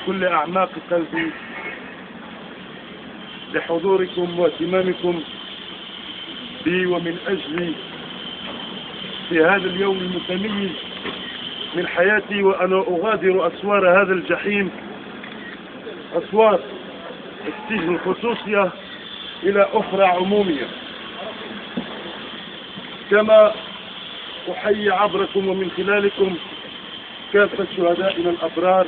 كل أعماق قلبي لحضوركم واهتمامكم بي ومن أجلي في هذا اليوم المتميز من حياتي، وأنا أغادر أسوار هذا الجحيم، أسوار السجن الخصوصية، إلى أخرى عمومية. كما أحيي عبركم ومن خلالكم كافة شهدائنا الأبرار،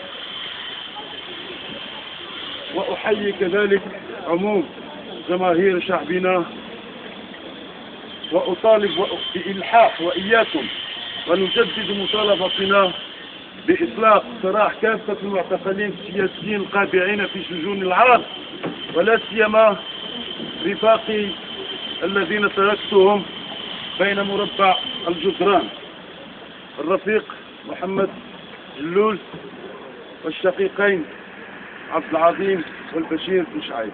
وأحيي كذلك عموم جماهير شعبنا، وأطالب بإلحاح وإياكم ونجدد مطالبتنا بإطلاق سراح كافة المعتقلين السياسيين القابعين في سجون العار، ولا سيما رفاقي الذين تركتهم بين مربع الجدران، الرفيق محمد جلول والشقيقين عبد العظيم والبشير بن شعيب.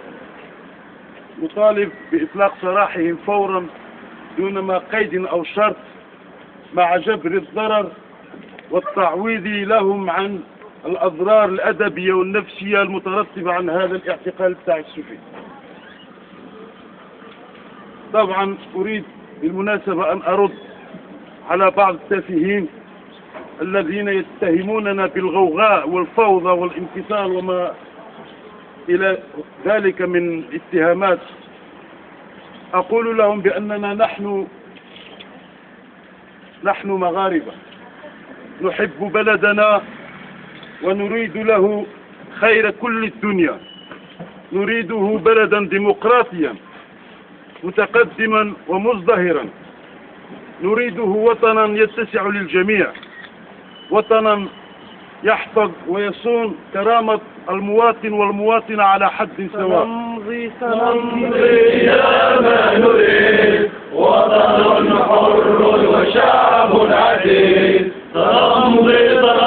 نطالب بإطلاق سراحهم فورا دون ما قيد أو شرط، مع جبر الضرر والتعويض لهم عن الأضرار الأدبية والنفسية المترتبة عن هذا الاعتقال التعسفي. طبعا أريد بالمناسبة أن أرد على بعض التافهين الذين يتهموننا بالغوغاء والفوضى والانفصال وما إلى ذلك من اتهامات. أقول لهم بأننا نحن مغاربة نحب بلدنا ونريد له خير كل الدنيا، نريده بلدا ديمقراطيا متقدما ومزدهرا، نريده وطنا يتسع للجميع، وطنا يحفظ ويصون كرامة المواطن والمواطنة على حد سواء. نمضي إلى ما نريد، وطن حر وشعب عزيز. نمضي إلى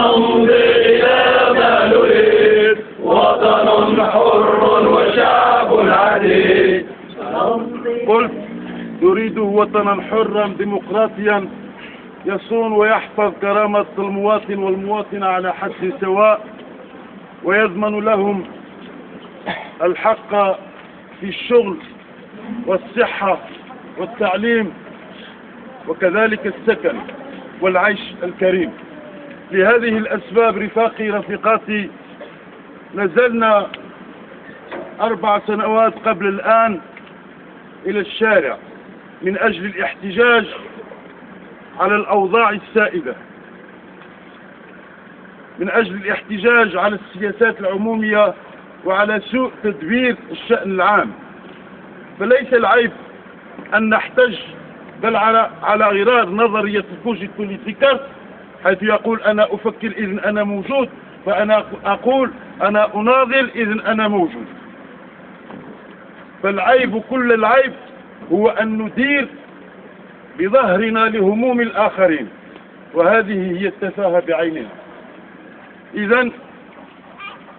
ما نريد، وطن حر وشعب عزيز. قلت نريد وطنا حرا ديمقراطيا يصون ويحفظ كرامة المواطن والمواطنة على حد سواء، ويضمن لهم الحق في الشغل والصحة والتعليم، وكذلك السكن والعيش الكريم. لهذه الأسباب رفاقي رفيقاتي نزلنا 4 سنوات قبل الآن إلى الشارع من أجل الاحتجاج على الأوضاع السائدة، من أجل الاحتجاج على السياسات العمومية وعلى سوء تدبير الشأن العام. فليس العيب أن نحتج، بل على غرار نظرية الكوجي بوليتيكار، حيث يقول أنا أفكر إذن أنا موجود، فأنا أقول أنا أناضل إذن أنا موجود. فالعيب، كل العيب هو أن ندير بظهرنا لهموم الآخرين، وهذه هي التفاهة بعينها. إذن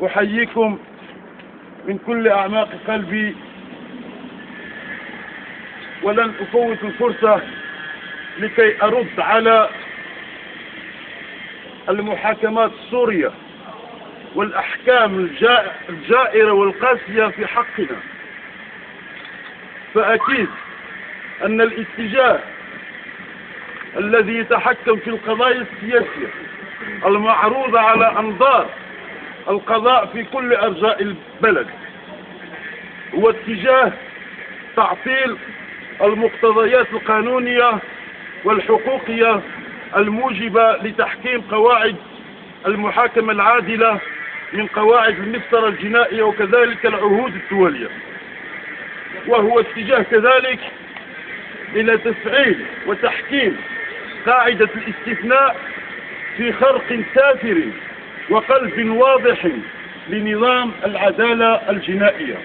أحييكم من كل أعماق قلبي، ولن أفوت الفرصة لكي أرد على المحاكمات السورية والأحكام الجائرة والقاسية في حقنا. فأكيد أن الاتجاه الذي يتحكم في القضايا السياسية المعروضة على أنظار القضاء في كل أرجاء البلد هو اتجاه تعطيل المقتضيات القانونية والحقوقية الموجبة لتحكيم قواعد المحاكمة العادلة من قواعد المسطرة الجنائية وكذلك العهود الدولية، وهو اتجاه كذلك إلى تفعيل وتحكيم قاعدة الاستثناء في خرق سافر وقلب واضح لنظام العدالة الجنائية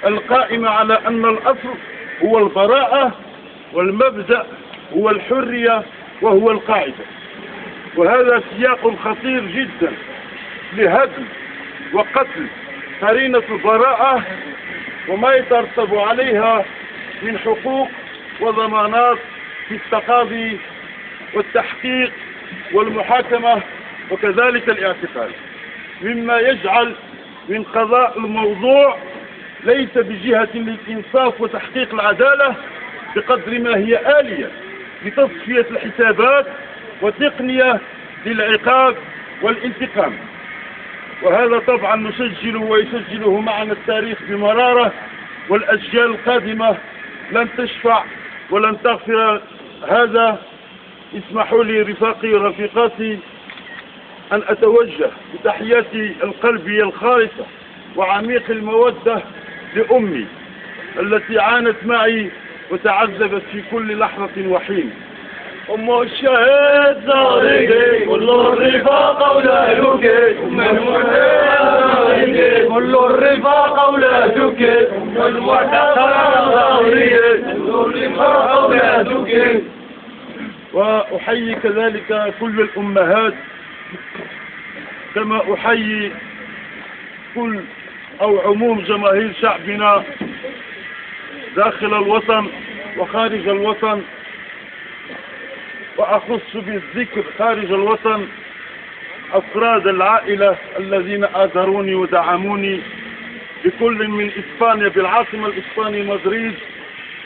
القائمة على أن الأصل هو البراءة والمبدأ هو الحرية وهو القاعدة. وهذا سياق خطير جدا لهدم وقتل قرينة البراءة وما يترتب عليها من حقوق وضمانات في التقاضي والتحقيق والمحاكمة وكذلك الاعتقال. مما يجعل من قضاء الموضوع ليس بجهة للإنصاف وتحقيق العدالة بقدر ما هي آلية لتصفية الحسابات وتقنية للعقاب والانتقام. وهذا طبعا نسجله ويسجله معنا التاريخ بمرارة، والأجيال القادمة لن تشفع ولن تغفر هذا. اسمحوا لي رفاقي ورفيقاتي أن أتوجه بتحياتي القلبية الخالصة وعميق المودة لأمي التي عانت معي وتعذبت في كل لحظة وحين. أم الشهيد زارقي كل الرفاق أولادك، أم الشهيد كل الرفاق أولادك، أم المعتقل زارقي كل الرفاق أولادك. وأحيي كذلك كل الأمهات كما أحيي كل أو عموم جماهير شعبنا داخل الوطن وخارج الوطن، وأخص بالذكر خارج الوطن أفراد العائلة الذين آثروني ودعموني بكل من إسبانيا بالعاصمة الإسبانية مدريد،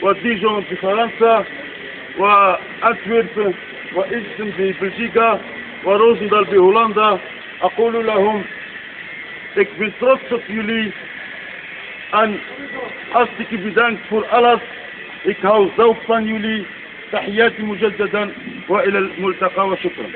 وديجون في فرنسا، وأنتورب وإيسن في بلجيكا، وروزندال بهولندا. أقول لهم ik ben trots op jullie en hartstikke bedankt voor alles. Ik hou zo van jullie. تحياتي مجددا وإلى الملتقى وشكرا.